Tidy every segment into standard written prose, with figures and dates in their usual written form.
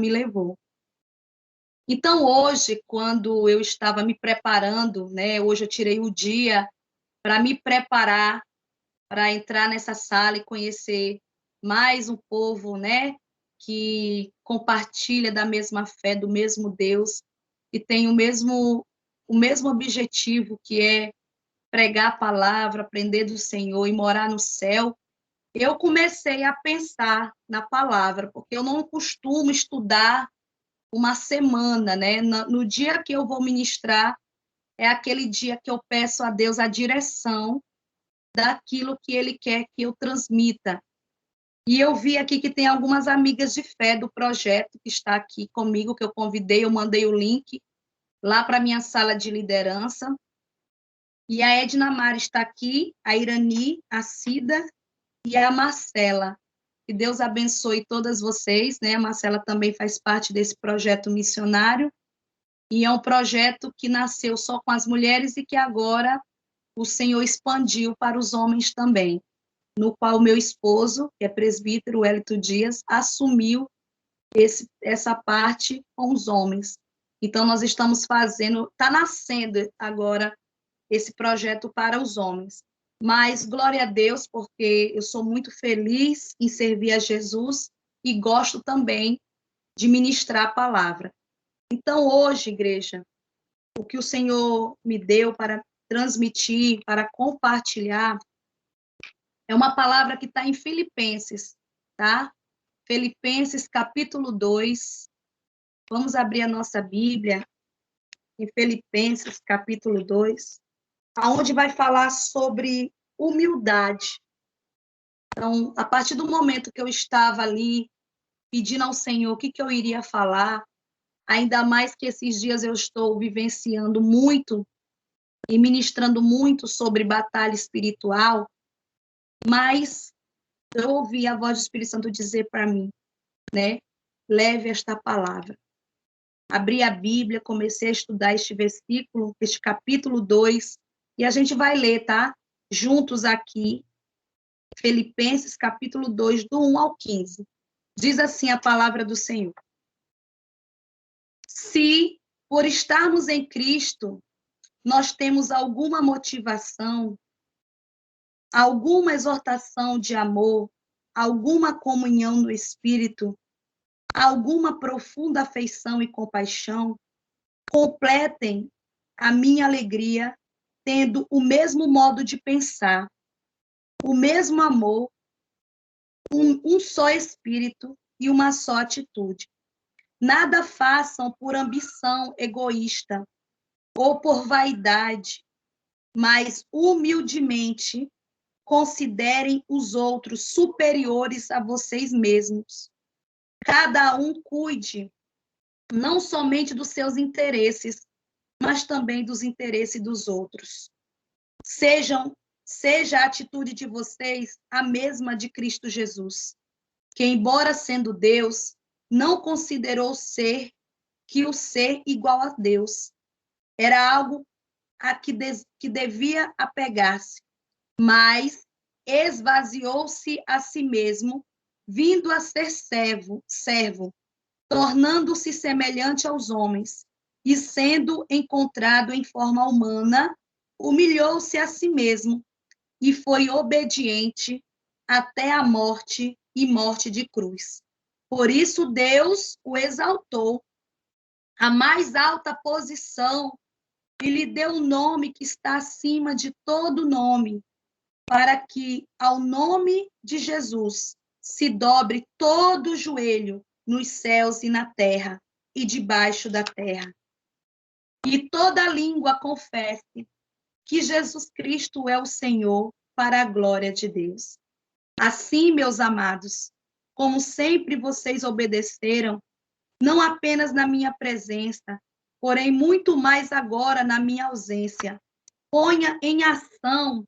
me levou. Então, hoje, quando eu estava me preparando, né, hoje eu tirei o dia para me preparar para entrar nessa sala e conhecer mais um povo, né, que compartilha da mesma fé, do mesmo Deus, e tem o mesmo objetivo, que é pregar a palavra, aprender do Senhor e morar no céu. Eu comecei a pensar na palavra, porque eu não costumo estudar uma semana, né? No dia que eu vou ministrar, é aquele dia que eu peço a Deus a direção daquilo que Ele quer que eu transmita. E eu vi aqui que tem algumas amigas de fé do projeto que está aqui comigo, que eu convidei, eu mandei o link lá para a minha sala de liderança. E a Edna Mara está aqui, a Irani, a Cida e a Marcela. Que Deus abençoe todas vocês, né? A Marcela também faz parte desse projeto missionário, e é um projeto que nasceu só com as mulheres e que agora o Senhor expandiu para os homens também, no qual o meu esposo, que é presbítero, Wellington Dias, assumiu essa parte com os homens. Então, nós estamos fazendo, está nascendo agora esse projeto para os homens. Mas, glória a Deus, porque eu sou muito feliz em servir a Jesus e gosto também de ministrar a palavra. Então, hoje, igreja, o que o Senhor me deu para transmitir, para compartilhar, é uma palavra que está em Filipenses, tá? Filipenses, capítulo 2. Vamos abrir a nossa Bíblia em Filipenses, capítulo 2, aonde vai falar sobre humildade. Então, a partir do momento que eu estava ali pedindo ao Senhor o que eu iria falar, ainda mais que esses dias eu estou vivenciando muito e ministrando muito sobre batalha espiritual, mas eu ouvi a voz do Espírito Santo dizer para mim, né? Leve esta palavra. Abri a Bíblia, comecei a estudar este versículo, este capítulo 2, e a gente vai ler, tá? Juntos aqui, Filipenses, capítulo 2, do 1 ao 15. Diz assim a palavra do Senhor: Se, por estarmos em Cristo, nós temos alguma motivação, alguma exortação de amor, alguma comunhão no Espírito, alguma profunda afeição e compaixão, completem a minha alegria, tendo o mesmo modo de pensar, o mesmo amor, um só espírito e uma só atitude. Nada façam por ambição egoísta ou por vaidade, mas humildemente considerem os outros superiores a vocês mesmos. Cada um cuide não somente dos seus interesses, mas também dos interesses dos outros. Seja a atitude de vocês a mesma de Cristo Jesus, que, embora sendo Deus, não considerou que o ser igual a Deus era algo a que devia apegar-se, mas esvaziou-se a si mesmo, vindo a ser servo, tornando-se semelhante aos homens, e sendo encontrado em forma humana, humilhou-se a si mesmo e foi obediente até a morte e morte de cruz. Por isso Deus o exaltou à mais alta posição e lhe deu um nome que está acima de todo nome, para que ao nome de Jesus se dobre todo o joelho nos céus e na terra e debaixo da terra, e toda língua confesse que Jesus Cristo é o Senhor, para a glória de Deus. Assim, meus amados, como sempre vocês obedeceram, não apenas na minha presença, porém muito mais agora na minha ausência, ponha em ação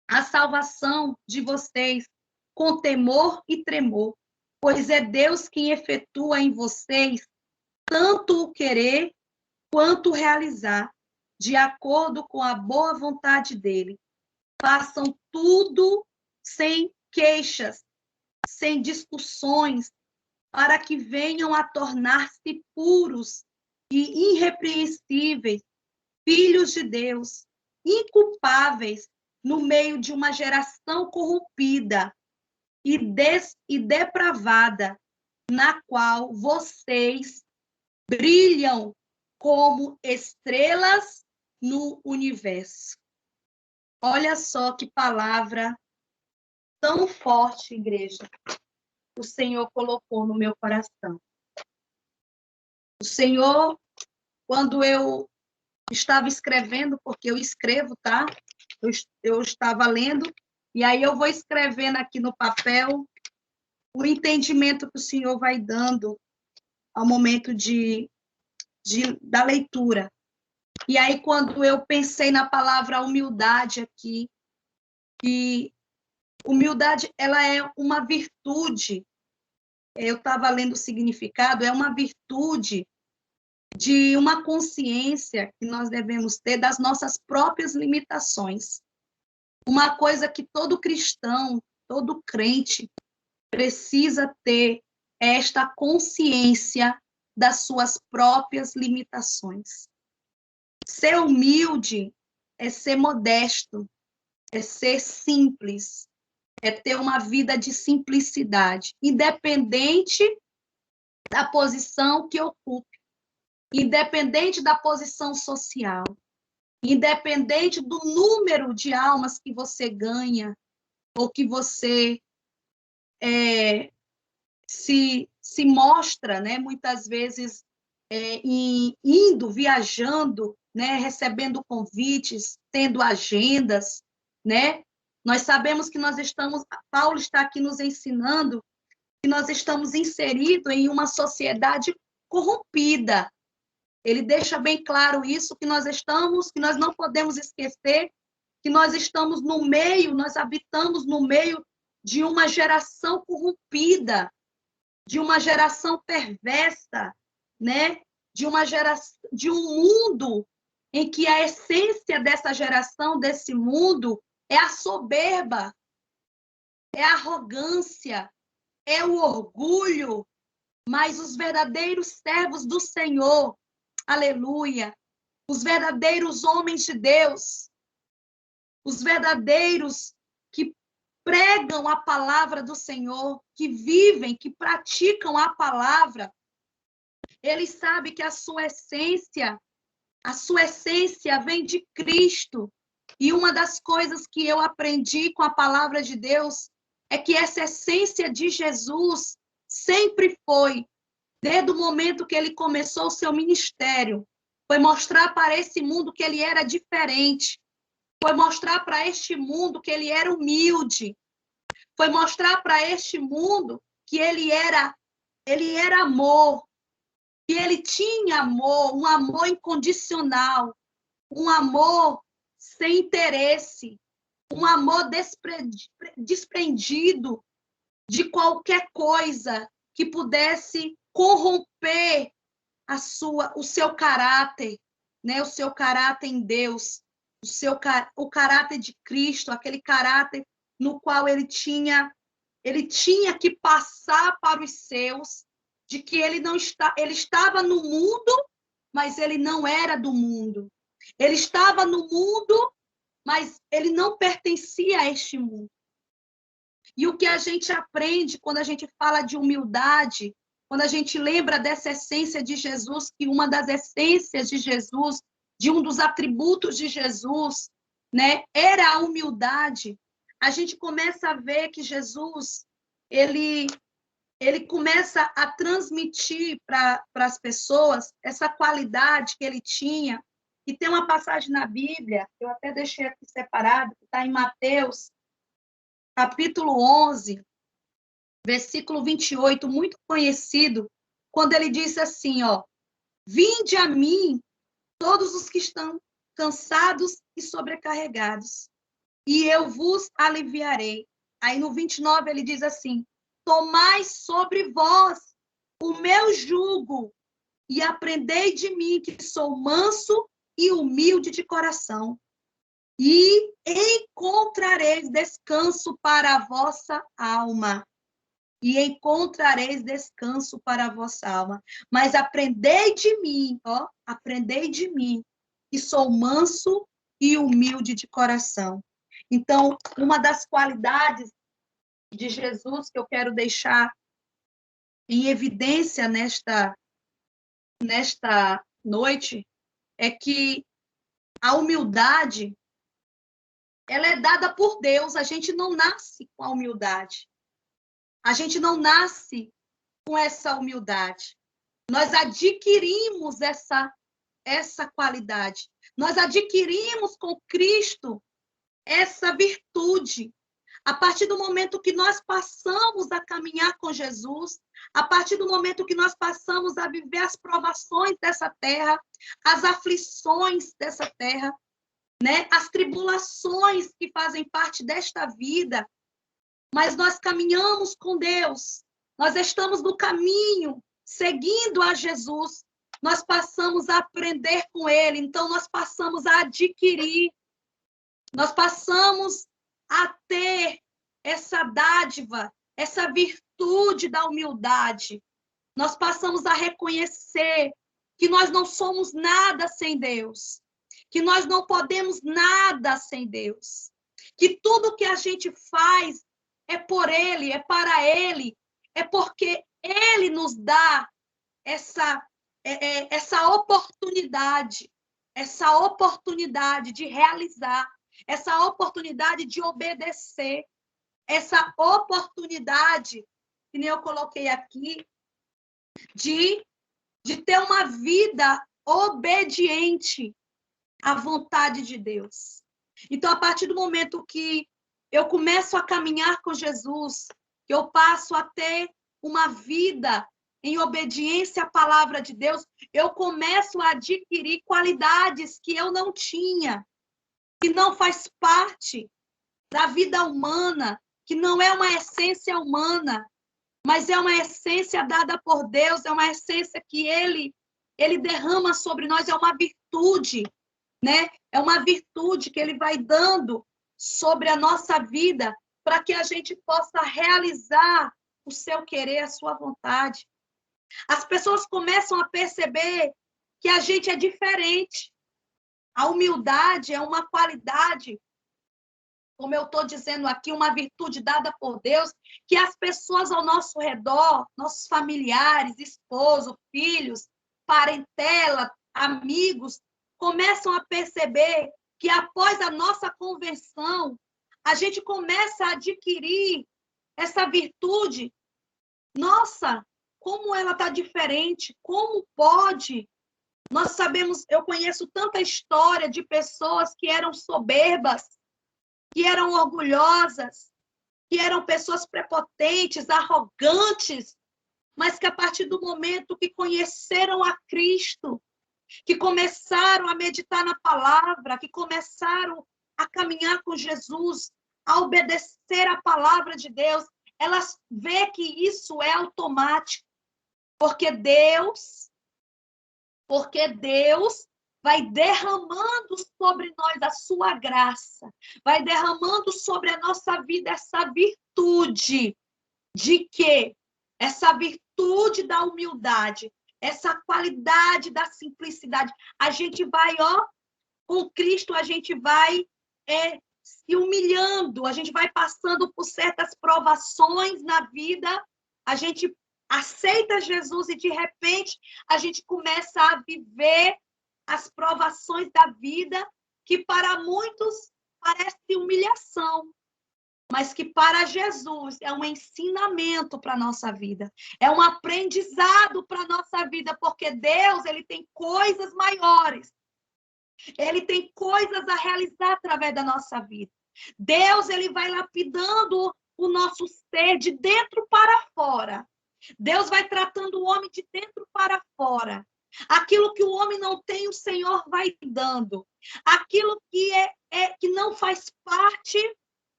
a salvação de vocês com temor e tremor, pois é Deus quem efetua em vocês tanto o querer quanto o realizar, de acordo com a boa vontade dele. Façam tudo sem queixas, sem discussões, para que venham a tornar-se puros e irrepreensíveis, filhos de Deus, inculpáveis no meio de uma geração corrompida e depravada, na qual vocês brilham como estrelas no universo. Olha só que palavra tão forte, igreja, o Senhor colocou no meu coração. O Senhor, quando eu estava escrevendo, porque eu escrevo, tá? Eu estava lendo, e aí eu vou escrevendo aqui no papel o entendimento que o Senhor vai dando ao momento da leitura. E aí, quando eu pensei na palavra humildade aqui, que humildade, ela é uma virtude, eu estava lendo o significado, é uma virtude de uma consciência que nós devemos ter das nossas próprias limitações. Uma coisa que todo cristão, todo crente precisa ter é esta consciência das suas próprias limitações. Ser humilde é ser modesto, é ser simples, é ter uma vida de simplicidade, independente da posição que ocupe, independente da posição social, independente do número de almas que você ganha, ou que você se mostra, né, muitas vezes indo, viajando, né, recebendo convites, tendo agendas, né? Nós sabemos que Paulo está aqui nos ensinando que nós estamos inseridos em uma sociedade corrompida. Ele deixa bem claro isso, que nós não podemos esquecer que nós estamos no meio, nós habitamos no meio de uma geração corrompida, de uma geração perversa, né? De um mundo em que a essência dessa geração, desse mundo, é a soberba, é a arrogância, é o orgulho, mas os verdadeiros servos do Senhor, aleluia, os verdadeiros homens de Deus, os verdadeiros que pregam a palavra do Senhor, que vivem, que praticam a palavra, eles sabem que a sua essência vem de Cristo. E uma das coisas que eu aprendi com a palavra de Deus é que essa essência de Jesus sempre foi, desde o momento que ele começou o seu ministério, foi mostrar para esse mundo que ele era diferente, foi mostrar para este mundo que ele era humilde, foi mostrar para este mundo que ele era amor, que ele tinha amor, um amor incondicional, um amor sem interesse, um amor desprendido de qualquer coisa que pudesse corromper o seu caráter, né? O seu caráter em Deus, o caráter de Cristo, aquele caráter no qual ele tinha que passar para os seus, de que ele estava no mundo, mas ele não era do mundo. Ele estava no mundo, mas ele não pertencia a este mundo. E o que a gente aprende quando a gente fala de humildade, quando a gente lembra dessa essência de Jesus, que uma das essências de Jesus, de um dos atributos de Jesus, né, era a humildade, a gente começa a ver que Jesus, ele começa a transmitir para as pessoas essa qualidade que ele tinha. E tem uma passagem na Bíblia, eu até deixei aqui separado, que está em Mateus, capítulo 11, versículo 28, muito conhecido, quando ele diz assim, ó, vinde a mim todos os que estão cansados e sobrecarregados, e eu vos aliviarei. Aí no 29 ele diz assim, tomai sobre vós o meu jugo e aprendei de mim, que sou manso e humilde de coração, e encontrareis descanso para a vossa alma, e encontrareis descanso para a vossa alma. Mas aprendei de mim, ó, aprendei de mim, que sou manso e humilde de coração. Então, uma das qualidades de Jesus que eu quero deixar em evidência nesta noite é que a humildade, ela é dada por Deus. A gente não nasce com a humildade. A gente não nasce com essa humildade. Nós adquirimos essa qualidade. Nós adquirimos com Cristo essa virtude. A partir do momento que nós passamos a caminhar com Jesus, a partir do momento que nós passamos a viver as provações dessa terra, as aflições dessa terra, né? As tribulações que fazem parte desta vida, mas nós caminhamos com Deus, nós estamos no caminho, seguindo a Jesus, nós passamos a aprender com Ele, então nós passamos a adquirir, nós passamos a ter essa dádiva, essa virtude da humildade. Nós passamos a reconhecer que nós não somos nada sem Deus, que nós não podemos nada sem Deus, que tudo que a gente faz é por Ele, é para Ele, é porque Ele nos dá essa oportunidade de realizar, essa oportunidade de obedecer, essa oportunidade, que nem eu coloquei aqui, de ter uma vida obediente à vontade de Deus. Então, a partir do momento que eu começo a caminhar com Jesus, que eu passo a ter uma vida em obediência à palavra de Deus, eu começo a adquirir qualidades que eu não tinha, que não faz parte da vida humana, que não é uma essência humana, mas é uma essência dada por Deus, é uma essência que Ele derrama sobre nós, é uma virtude, né? É uma virtude que Ele vai dando sobre a nossa vida para que a gente possa realizar o seu querer, a sua vontade. As pessoas começam a perceber que a gente é diferente. A humildade é uma qualidade, como eu estou dizendo aqui, uma virtude dada por Deus, que as pessoas ao nosso redor, nossos familiares, esposo, filhos, parentela, amigos, começam a perceber que após a nossa conversão, a gente começa a adquirir essa virtude. Nossa, como ela está diferente, como pode? Nós sabemos, eu conheço tanta história de pessoas que eram soberbas, que eram orgulhosas, que eram pessoas prepotentes, arrogantes, mas que a partir do momento que conheceram a Cristo, que começaram a meditar na palavra, que começaram a caminhar com Jesus, a obedecer a palavra de Deus, elas vê que isso é automático, porque Deus vai derramando sobre nós a sua graça, vai derramando sobre a nossa vida essa virtude de quê? Essa virtude da humildade, essa qualidade da simplicidade. A gente vai, com Cristo, a gente vai se humilhando, a gente vai passando por certas provações na vida, a gente aceita Jesus e, de repente, a gente começa a viver as provações da vida, que para muitos parece humilhação, mas que para Jesus é um ensinamento para a nossa vida, é um aprendizado para a nossa vida, porque Deus, Ele tem coisas maiores, Ele tem coisas a realizar através da nossa vida. Deus, Ele vai lapidando o nosso ser de dentro para fora. Deus vai tratando o homem de dentro para fora. Aquilo que o homem não tem, o Senhor vai dando. Aquilo que que não faz parte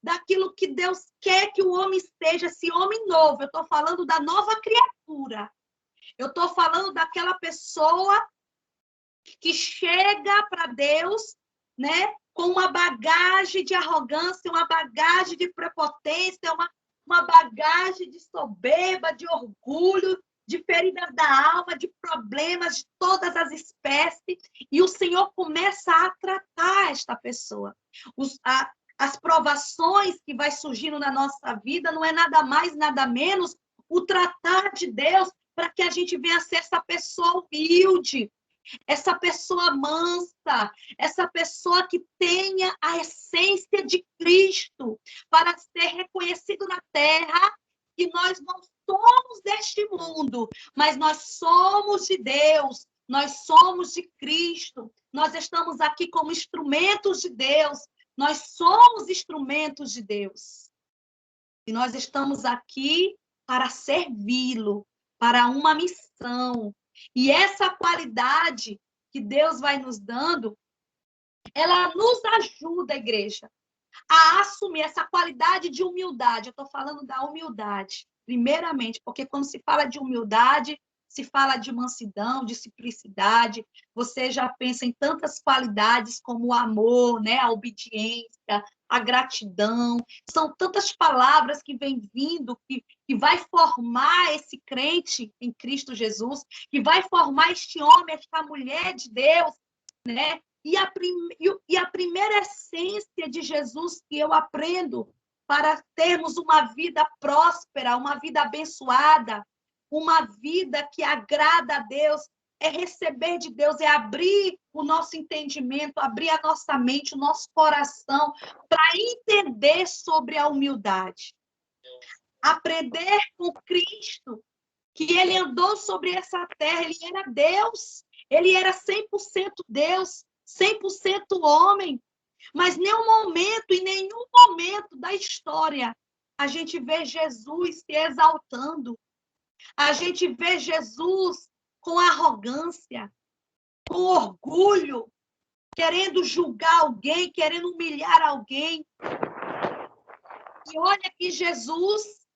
daquilo que Deus quer que o homem esteja, esse homem novo. Eu estou falando da nova criatura. Eu estou falando daquela pessoa que chega para Deus, né, com uma bagagem de arrogância, uma bagagem de prepotência, uma bagagem de soberba, de orgulho, de feridas da alma, de problemas de todas as espécies, e o Senhor começa a tratar esta pessoa. As provações que vai surgindo na nossa vida não é nada mais, nada menos o tratar de Deus para que a gente venha a ser essa pessoa humilde, essa pessoa mansa, essa pessoa que tenha a essência de Cristo, para ser reconhecido na terra que nós não somos deste mundo, mas nós somos de Deus, nós somos de Cristo, nós estamos aqui como instrumentos de Deus, nós somos instrumentos de Deus. E nós estamos aqui para servi-lo, para uma missão. E essa qualidade que Deus vai nos dando, ela nos ajuda, igreja, a assumir essa qualidade de humildade. Eu estou falando da humildade, primeiramente, porque quando se fala de humildade, se fala de mansidão, de simplicidade, você já pensa em tantas qualidades como o amor, né, a obediência, a gratidão. São tantas palavras que vêm vindo, que vai formar esse crente em Cristo Jesus, que vai formar este homem, esta mulher de Deus, né? E a primeira essência de Jesus que eu aprendo para termos uma vida próspera, uma vida abençoada, uma vida que agrada a Deus, é receber de Deus, é abrir o nosso entendimento, abrir a nossa mente, o nosso coração, para entender sobre a humildade. Aprender com Cristo, que ele andou sobre essa terra, ele era Deus, ele era 100% Deus, 100% homem, mas em nenhum momento da história, a gente vê Jesus se exaltando, a gente vê Jesus com arrogância, com orgulho, querendo julgar alguém, querendo humilhar alguém. E olha que Jesus,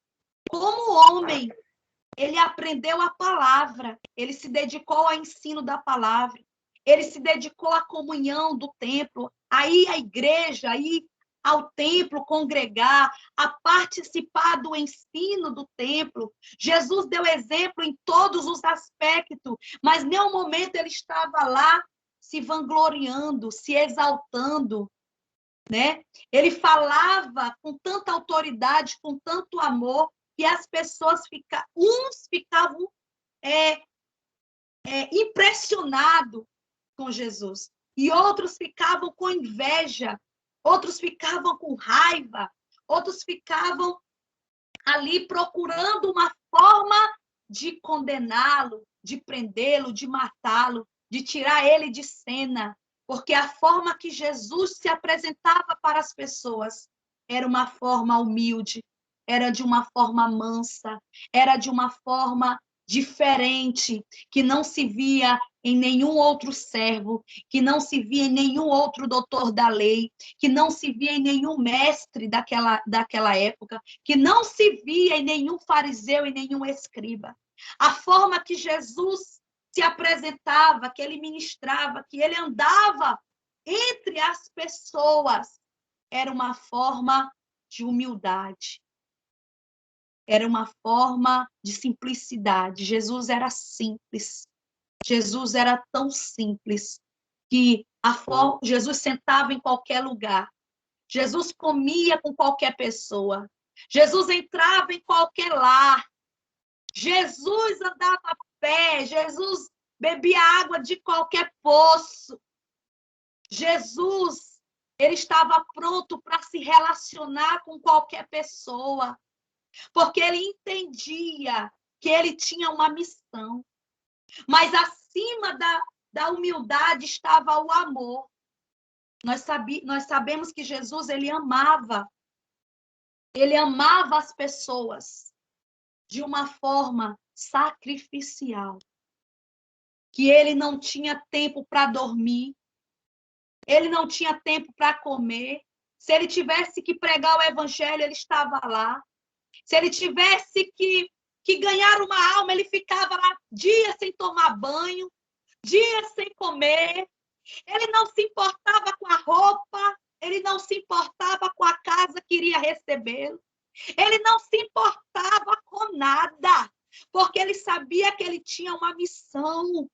como homem, ele aprendeu a palavra, ele se dedicou ao ensino da palavra, ele se dedicou à comunhão do templo, a ir à igreja, a ir ao templo, congregar, a participar do ensino do templo. Jesus deu exemplo em todos os aspectos, mas em nenhum momento ele estava lá se vangloriando, se exaltando, né? Ele falava com tanta autoridade, com tanto amor, que as pessoas uns ficavam impressionados com Jesus, e outros ficavam com inveja, outros ficavam com raiva, outros ficavam ali procurando uma forma de condená-lo, de prendê-lo, de matá-lo, de tirar ele de cena, porque a forma que Jesus se apresentava para as pessoas era uma forma humilde, era de uma forma mansa, era de uma forma diferente, que não se via em nenhum outro servo, que não se via em nenhum outro doutor da lei, que não se via em nenhum mestre daquela época, que não se via em nenhum fariseu e nenhum escriba. A forma que Jesus se apresentava, que ele ministrava, que ele andava entre as pessoas, era uma forma de humildade. Era uma forma de simplicidade. Jesus era simples. Jesus era tão simples que Jesus sentava em qualquer lugar. Jesus comia com qualquer pessoa. Jesus entrava em qualquer lar. Jesus andava a pé. Jesus bebia água de qualquer poço. Jesus, ele estava pronto para se relacionar com qualquer pessoa, porque ele entendia que ele tinha uma missão. Mas acima da humildade estava o amor. Nós sabemos que Jesus, ele amava as pessoas de uma forma sacrificial, que ele não tinha tempo para dormir, ele não tinha tempo para comer. Se ele tivesse que pregar o evangelho, ele estava lá. Se ele tivesse que ganhar uma alma, ele ficava lá dias sem tomar banho, dias sem comer. Ele não se importava com a roupa, ele não se importava com a casa que iria recebê-lo. Ele não se importava com nada, porque ele sabia que ele tinha uma missão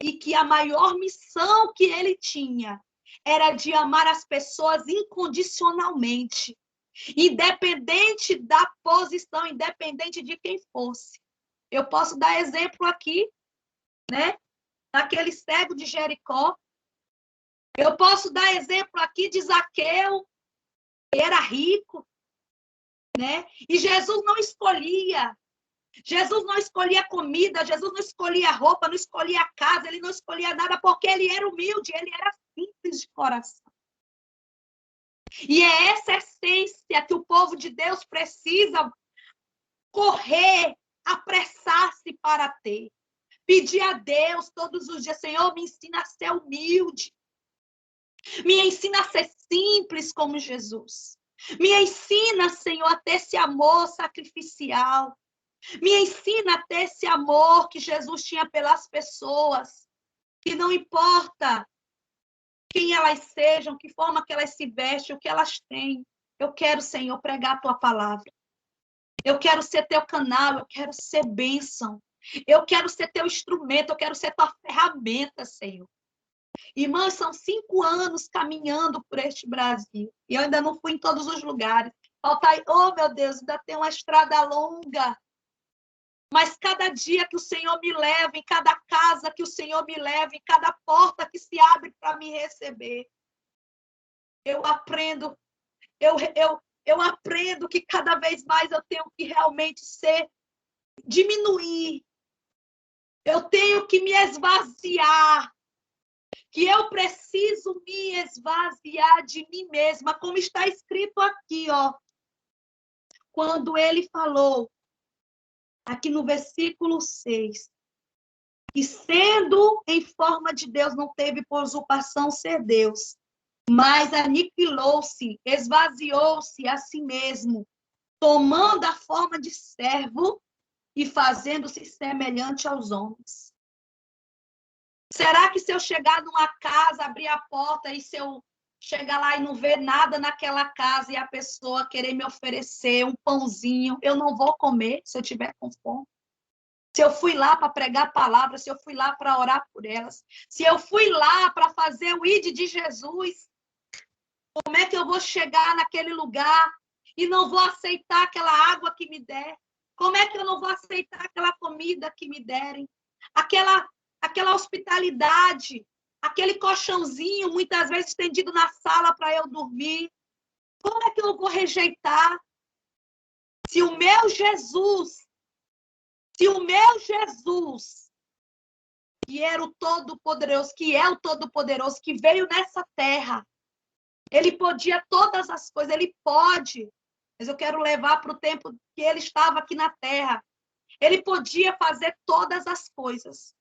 e que a maior missão que ele tinha era de amar as pessoas incondicionalmente, independente da posição, independente de quem fosse. Eu posso dar exemplo aqui, né? Daquele cego de Jericó. Eu posso dar exemplo aqui de Zaqueu, que era rico, né? E Jesus não escolhia. Jesus não escolhia comida, Jesus não escolhia roupa, não escolhia casa, ele não escolhia nada, porque ele era humilde, ele era simples de coração. E é essa essência que o povo de Deus precisa correr, apressar-se para ter. Pedir a Deus todos os dias, Senhor, me ensina a ser humilde. Me ensina a ser simples como Jesus. Me ensina, Senhor, a ter esse amor sacrificial. Me ensina a ter esse amor que Jesus tinha pelas pessoas, que não importa quem elas sejam, que forma que elas se vestem, o que elas têm. Eu quero, Senhor, pregar a tua palavra. Eu quero ser teu canal, eu quero ser bênção. Eu quero ser teu instrumento, eu quero ser tua ferramenta, Senhor. Irmãs, são 5 anos caminhando por este Brasil. E eu ainda não fui em todos os lugares. Falta, oh meu Deus, ainda tem uma estrada longa. Mas cada dia que o Senhor me leva, em cada casa que o Senhor me leva, em cada porta que se abre para me receber, eu aprendo, eu aprendo que cada vez mais eu tenho que realmente diminuir. Eu tenho que me esvaziar, que eu preciso me esvaziar de mim mesma, como está escrito aqui, ó. Quando ele falou, aqui no versículo 6, que sendo em forma de Deus, não teve por usurpação ser Deus, mas aniquilou-se, esvaziou-se a si mesmo, tomando a forma de servo e fazendo-se semelhante aos homens. Será que se eu chegar numa casa, abrir a porta e se eu chegar lá e não ver nada naquela casa e a pessoa querer me oferecer um pãozinho, eu não vou comer se eu tiver com fome? Se eu fui lá para pregar a palavra, se eu fui lá para orar por elas, se eu fui lá para fazer o ID de Jesus, como é que eu vou chegar naquele lugar e não vou aceitar aquela água que me der? Como é que eu não vou aceitar aquela comida que me derem? Aquela hospitalidade, aquele colchãozinho, muitas vezes estendido na sala para eu dormir. Como é que eu vou rejeitar? Se o meu Jesus, que era o Todo-Poderoso, que é o Todo-Poderoso, que veio nessa terra, ele podia todas as coisas, ele pode, mas eu quero levar para o tempo que ele estava aqui na terra. Ele podia fazer todas as coisas,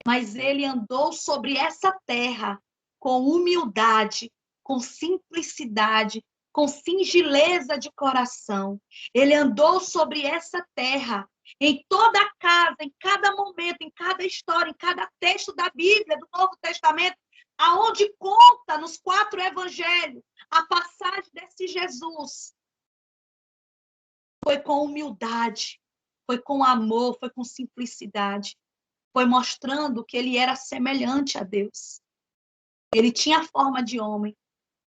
mas ele andou sobre essa terra com humildade, com simplicidade, com singeleza de coração. Ele andou sobre essa terra, em toda a casa, em cada momento, em cada história, em cada texto da Bíblia, do Novo Testamento, aonde conta nos 4 evangelhos a passagem desse Jesus. Foi com humildade, foi com amor, foi com simplicidade. Foi mostrando que ele era semelhante a Deus. Ele tinha a forma de homem,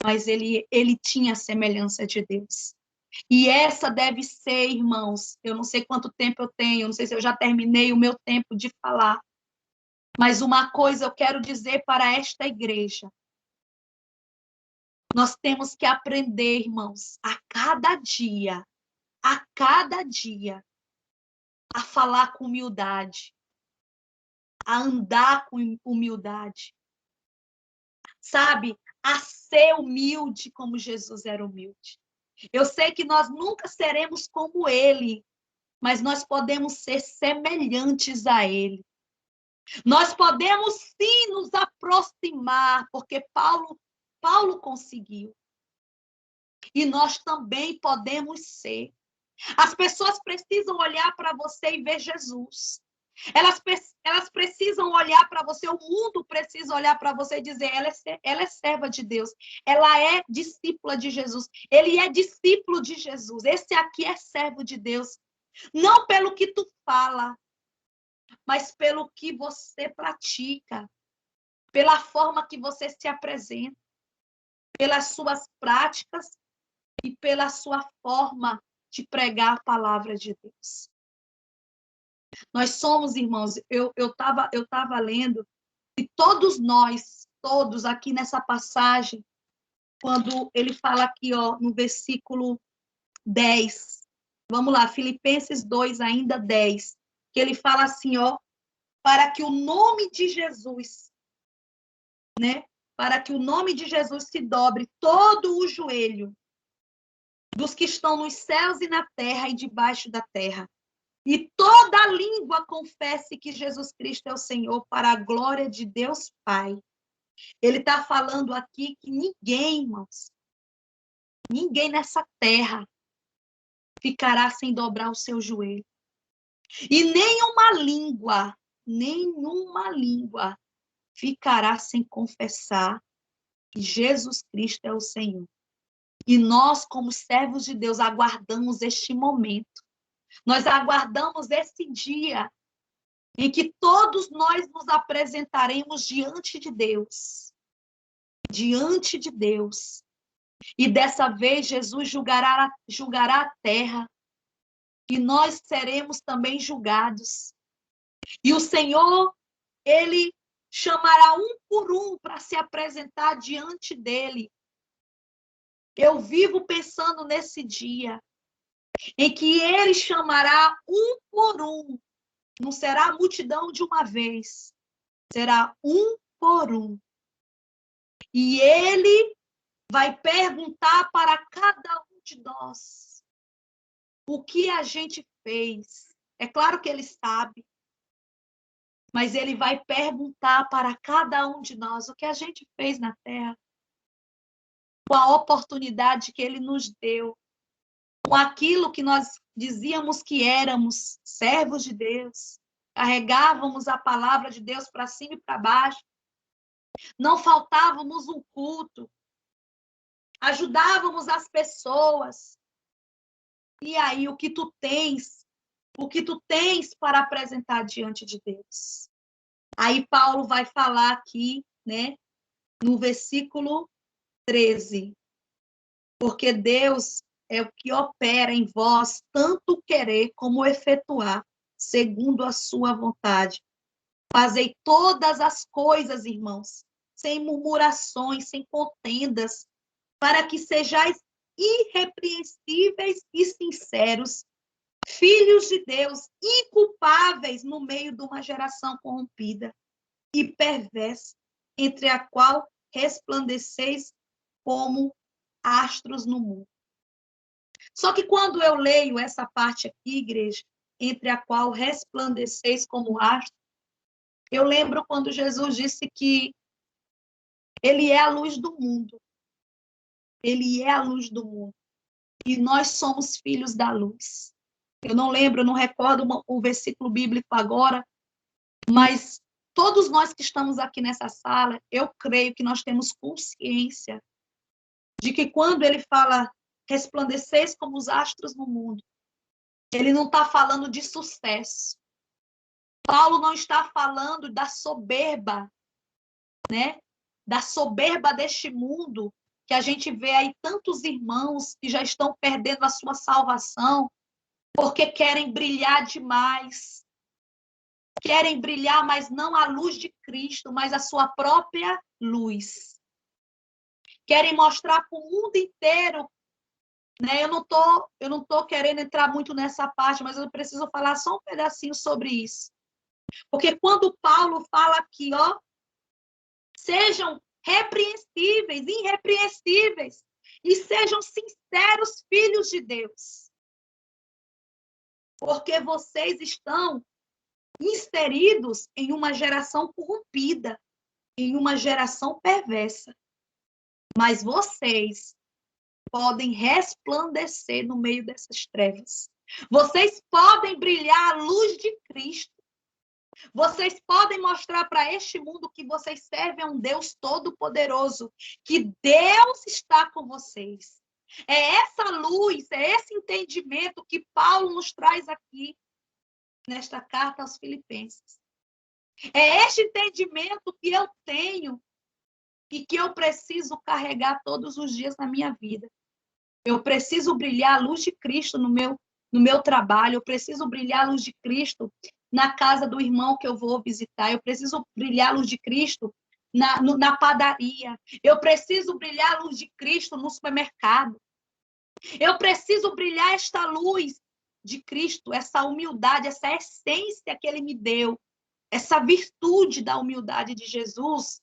mas ele tinha a semelhança de Deus. E essa deve ser, irmãos, eu não sei quanto tempo eu tenho, eu não sei se eu já terminei o meu tempo de falar, mas uma coisa eu quero dizer para esta igreja. Nós temos que aprender, irmãos, a cada dia, a falar com humildade, a andar com humildade, sabe? A ser humilde como Jesus era humilde. Eu sei que nós nunca seremos como ele, mas nós podemos ser semelhantes a ele. Nós podemos sim nos aproximar, porque Paulo conseguiu. E nós também podemos ser. As pessoas precisam olhar para você e ver Jesus. Elas precisam olhar para para você, o mundo precisa olhar para você e dizer, ela é serva de Deus, ela é discípula de Jesus, ele é discípulo de Jesus, esse aqui é servo de Deus. Não pelo que tu fala, mas pelo que você pratica, pela forma que você se apresenta, pelas suas práticas e pela sua forma de pregar a palavra de Deus. Nós somos, irmãos, eu tava lendo, e todos nós, todos aqui nessa passagem, quando ele fala aqui, ó, no versículo 10, vamos lá, Filipenses 2, ainda 10, que ele fala assim, ó, para que o nome de Jesus, né, para que o nome de Jesus se dobre todo o joelho dos que estão nos céus e na terra e debaixo da terra, e toda língua confesse que Jesus Cristo é o Senhor, para a glória de Deus Pai. Ele está falando aqui que ninguém, irmãos, ninguém nessa terra ficará sem dobrar o seu joelho. E nenhuma língua ficará sem confessar que Jesus Cristo é o Senhor. E nós, como servos de Deus, aguardamos este momento. Nós aguardamos esse dia em que todos nós nos apresentaremos diante de Deus. Diante de Deus. E dessa vez Jesus julgará a terra. E nós seremos também julgados. E o Senhor, ele chamará um por um para se apresentar diante dele. Eu vivo pensando nesse dia em que ele chamará um por um. Não será a multidão de uma vez. Será um por um. E ele vai perguntar para cada um de nós o que a gente fez. É claro que ele sabe. Mas ele vai perguntar para cada um de nós o que a gente fez na terra. Com a oportunidade que ele nos deu. Com aquilo que nós dizíamos que éramos, servos de Deus. Carregávamos a palavra de Deus para cima e para baixo. Não faltávamos um culto. Ajudávamos as pessoas. E aí, o que tu tens para apresentar diante de Deus? Aí Paulo vai falar aqui, né, no versículo 13. Porque Deus é o que opera em vós tanto querer como efetuar, segundo a sua vontade. Fazei todas as coisas, irmãos, sem murmurações, sem contendas, para que sejais irrepreensíveis e sinceros, filhos de Deus, inculpáveis no meio de uma geração corrompida e perversa, entre a qual resplandeceis como astros no mundo. Só que quando eu leio essa parte aqui, igreja, entre a qual resplandeceis como astros, eu lembro quando Jesus disse que ele é a luz do mundo. Ele é a luz do mundo. E nós somos filhos da luz. Eu não lembro, eu não recordo o versículo bíblico agora, mas todos nós que estamos aqui nessa sala, eu creio que nós temos consciência de que quando ele fala resplandeceis como os astros no mundo, ele não está falando de sucesso. Paulo não está falando da soberba, né? Da soberba deste mundo, que a gente vê aí tantos irmãos que já estão perdendo a sua salvação porque querem brilhar demais. Querem brilhar, mas não a luz de Cristo, mas a sua própria luz. Querem mostrar para o mundo inteiro, né? Eu não tô querendo entrar muito nessa parte, mas eu preciso falar só um pedacinho sobre isso. Porque quando Paulo fala aqui, ó, sejam repreensíveis, irrepreensíveis, e sejam sinceros filhos de Deus. Porque vocês estão inseridos em uma geração corrompida, em uma geração perversa. Mas vocês podem resplandecer no meio dessas trevas. Vocês podem brilhar a luz de Cristo. Vocês podem mostrar para este mundo que vocês servem a um Deus todo-poderoso, que Deus está com vocês. É essa luz, é esse entendimento que Paulo nos traz aqui, nesta carta aos Filipenses. É este entendimento que eu tenho e que eu preciso carregar todos os dias na minha vida. Eu preciso brilhar a luz de Cristo no meu trabalho, eu preciso brilhar a luz de Cristo na casa do irmão que eu vou visitar, eu preciso brilhar a luz de Cristo na padaria, eu preciso brilhar a luz de Cristo no supermercado, eu preciso brilhar esta luz de Cristo, essa humildade, essa essência que Ele me deu, essa virtude da humildade de Jesus,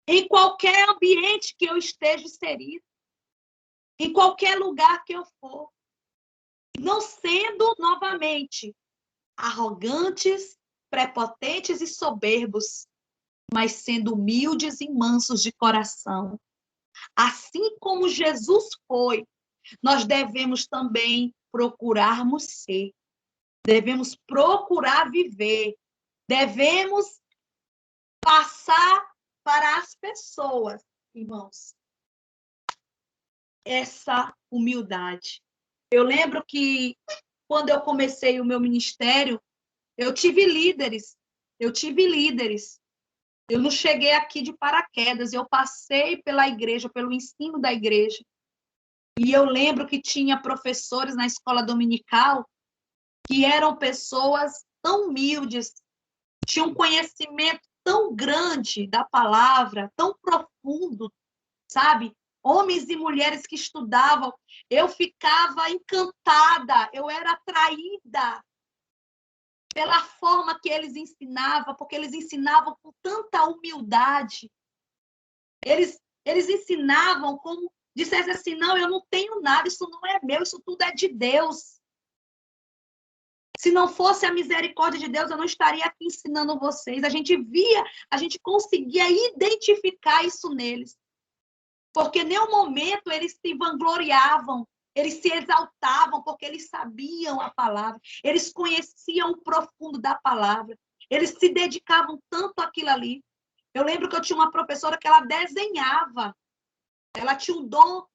em qualquer ambiente que eu esteja inserido, em qualquer lugar que eu for. Não sendo, novamente, arrogantes, prepotentes e soberbos, mas sendo humildes e mansos de coração. Assim como Jesus foi, nós devemos também procurarmos ser. Devemos procurar viver. Devemos passar para as pessoas, irmãos, essa humildade. Eu lembro que quando eu comecei o meu ministério, eu tive líderes. Eu não cheguei aqui de paraquedas, eu passei pela igreja, pelo ensino da igreja. E eu lembro que tinha professores na escola dominical que eram pessoas tão humildes, tinham um conhecimento tão grande da palavra, tão profundo, sabe? Homens e mulheres que estudavam, eu ficava encantada, eu era atraída pela forma que eles ensinavam, porque eles ensinavam com tanta humildade. Eles ensinavam como dissesse assim, não, eu não tenho nada, isso não é meu, isso tudo é de Deus. Se não fosse a misericórdia de Deus, eu não estaria aqui ensinando vocês. A gente via, a gente conseguia identificar isso neles. Porque em nenhum momento eles se vangloriavam, eles se exaltavam, porque eles sabiam a palavra, eles conheciam o profundo da palavra, eles se dedicavam tanto àquilo ali. Eu lembro que eu tinha uma professora que ela desenhava, ela tinha o dom,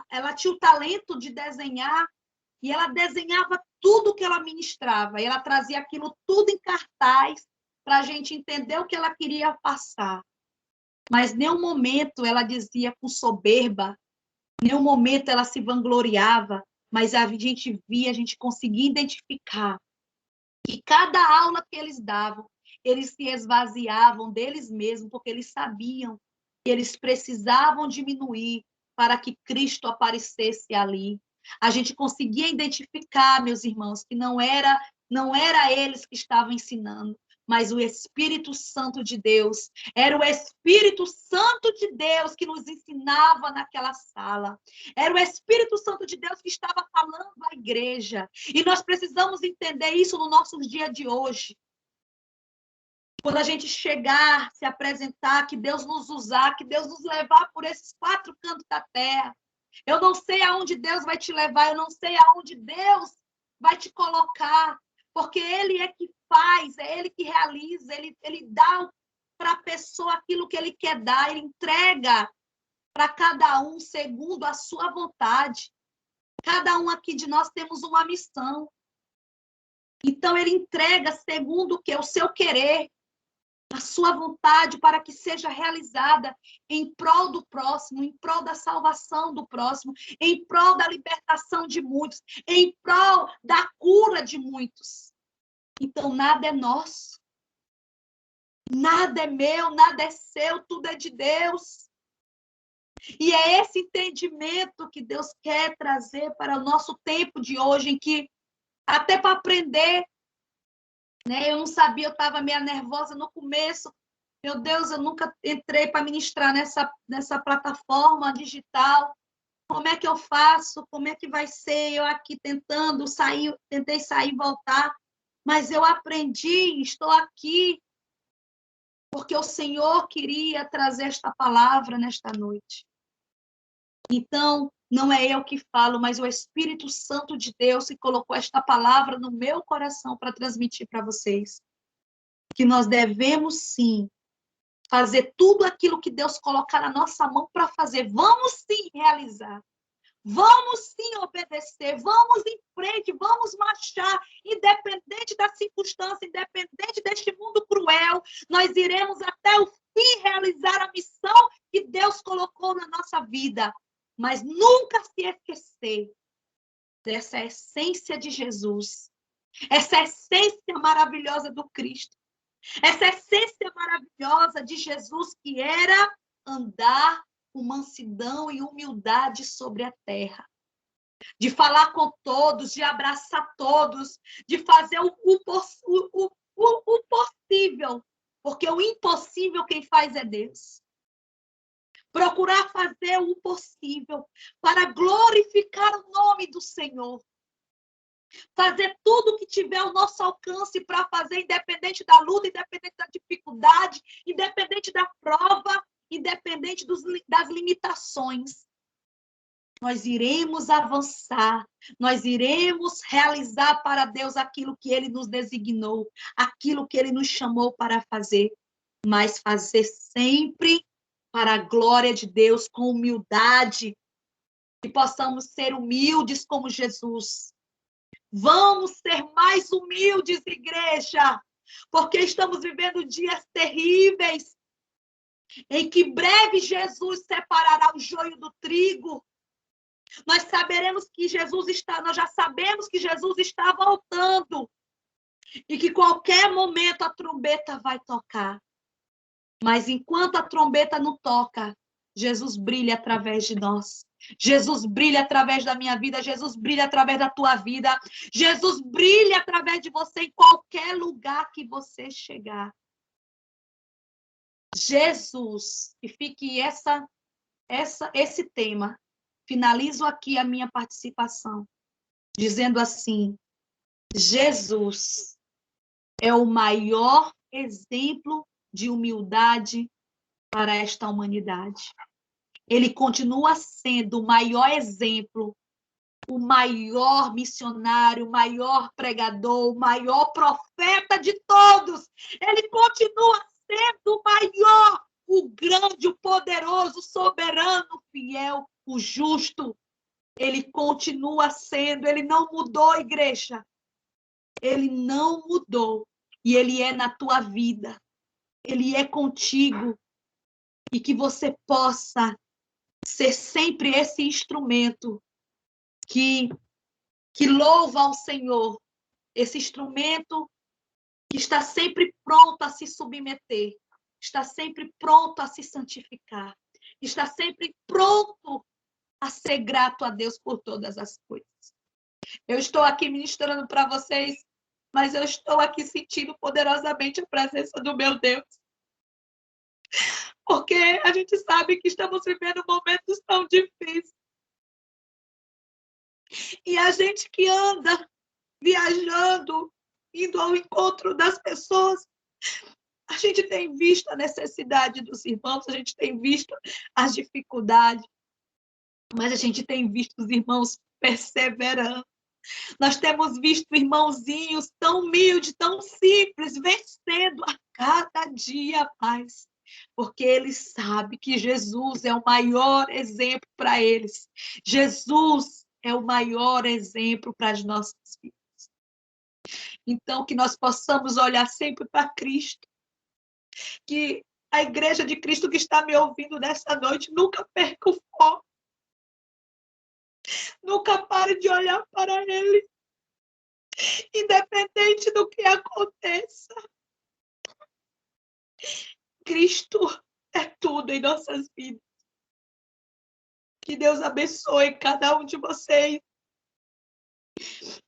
ela tinha o talento de desenhar, e ela desenhava tudo que ela ministrava, e ela trazia aquilo tudo em cartaz para a gente entender o que ela queria passar. Mas em nenhum momento ela dizia com soberba, em nenhum momento ela se vangloriava, mas a gente via, a gente conseguia identificar que cada aula que eles davam, eles se esvaziavam deles mesmos, porque eles sabiam que eles precisavam diminuir para que Cristo aparecesse ali. A gente conseguia identificar, meus irmãos, que não era eles que estavam ensinando, mas o Espírito Santo de Deus. Era o Espírito Santo de Deus que nos ensinava naquela sala. Era o Espírito Santo de Deus que estava falando à igreja. E nós precisamos entender isso no nosso dia de hoje. Quando a gente chegar, se apresentar, que Deus nos usar, que Deus nos levar por esses 4 cantos da terra. Eu não sei aonde Deus vai te levar, eu não sei aonde Deus vai te colocar, porque Ele é que faz, é Ele que realiza, Ele dá para a pessoa aquilo que Ele quer dar, Ele entrega para cada um segundo a sua vontade. Cada um aqui de nós temos uma missão. Então, Ele entrega segundo o que? O seu querer, a sua vontade para que seja realizada em prol do próximo, em prol da salvação do próximo, em prol da libertação de muitos, em prol da cura de muitos. Então, nada é nosso, nada é meu, nada é seu, tudo é de Deus. E é esse entendimento que Deus quer trazer para o nosso tempo de hoje, em que, até para aprender, né? Eu não sabia, eu estava meio nervosa no começo. Meu Deus, eu nunca entrei para ministrar nessa plataforma digital. Como é que eu faço? Como é que vai ser? Eu aqui tentando sair, tentei sair e voltar, mas eu aprendi, estou aqui, porque o Senhor queria trazer esta palavra nesta noite. Então, não é eu que falo, mas o Espírito Santo de Deus que colocou esta palavra no meu coração para transmitir para vocês. que nós devemos sim fazer tudo aquilo que Deus colocar na nossa mão para fazer. Vamos sim realizar. Vamos sim obedecer, vamos em frente, vamos marchar, independente da circunstância, independente deste mundo cruel, nós iremos até o fim realizar a missão que Deus colocou na nossa vida. Mas nunca se esquecer dessa essência de Jesus, essa essência maravilhosa do Cristo, essa essência maravilhosa de Jesus que era andar com mansidão e humildade sobre a terra, de falar com todos, de abraçar todos, de fazer o possível, porque o impossível quem faz é Deus. Procurar fazer o possível para glorificar o nome do Senhor. Fazer tudo o que tiver ao nosso alcance para fazer, independente da luta, independente da dificuldade, independente da prova, independente das limitações. Nós iremos avançar, nós iremos realizar para Deus aquilo que Ele nos designou, aquilo que Ele nos chamou para fazer, mas fazer sempre para a glória de Deus, com humildade, que possamos ser humildes como Jesus. Vamos ser mais humildes, igreja, porque estamos vivendo dias terríveis, em que breve Jesus separará o joio do trigo. Nós saberemos que nós já sabemos que Jesus está voltando e que qualquer momento a trombeta vai tocar. Mas enquanto a trombeta não toca, Jesus brilha através de nós. Jesus brilha através da minha vida, Jesus brilha através da tua vida, Jesus brilha através de você em qualquer lugar que você chegar. Jesus, e fique esse tema. Finalizo aqui a minha participação, dizendo assim: Jesus é o maior exemplo de humildade para esta humanidade. Ele continua sendo o maior exemplo, o maior missionário, o maior pregador, o maior profeta de todos. Ele continua sendo o maior, o grande, o poderoso, o soberano, fiel, o justo. Ele continua sendo, ele não mudou, igreja. Ele não mudou. E ele é na tua vida. Ele é contigo. E que você possa ser sempre esse instrumento que louva ao Senhor. Esse instrumento que está sempre pronto a se submeter. Está sempre pronto a se santificar. Está sempre pronto a ser grato a Deus por todas as coisas. Eu estou aqui ministrando para vocês, mas eu estou aqui sentindo poderosamente a presença do meu Deus. Porque a gente sabe que estamos vivendo momentos tão difíceis. E a gente que anda viajando, indo ao encontro das pessoas, a gente tem visto a necessidade dos irmãos, a gente tem visto as dificuldades, mas a gente tem visto os irmãos perseverando. Nós temos visto irmãozinhos tão humildes, tão simples, vencendo a cada dia mais. Porque eles sabem que Jesus é o maior exemplo para eles. Jesus é o maior exemplo para as nossas vidas. Então, que nós possamos olhar sempre para Cristo. Que a igreja de Cristo que está me ouvindo nessa noite nunca perca o foco. Nunca pare de olhar para Ele. Independente do que aconteça. Cristo é tudo em nossas vidas. Que Deus abençoe cada um de vocês.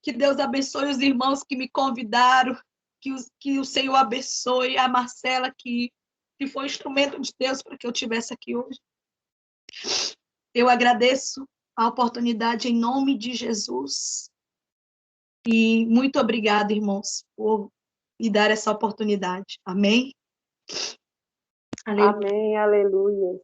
Que Deus abençoe os irmãos que me convidaram. Que o Senhor abençoe a Marcela, que foi instrumento de Deus para que eu estivesse aqui hoje. Eu agradeço a oportunidade em nome de Jesus. E muito obrigada, irmãos, por me dar essa oportunidade. Amém? Amém, aleluia.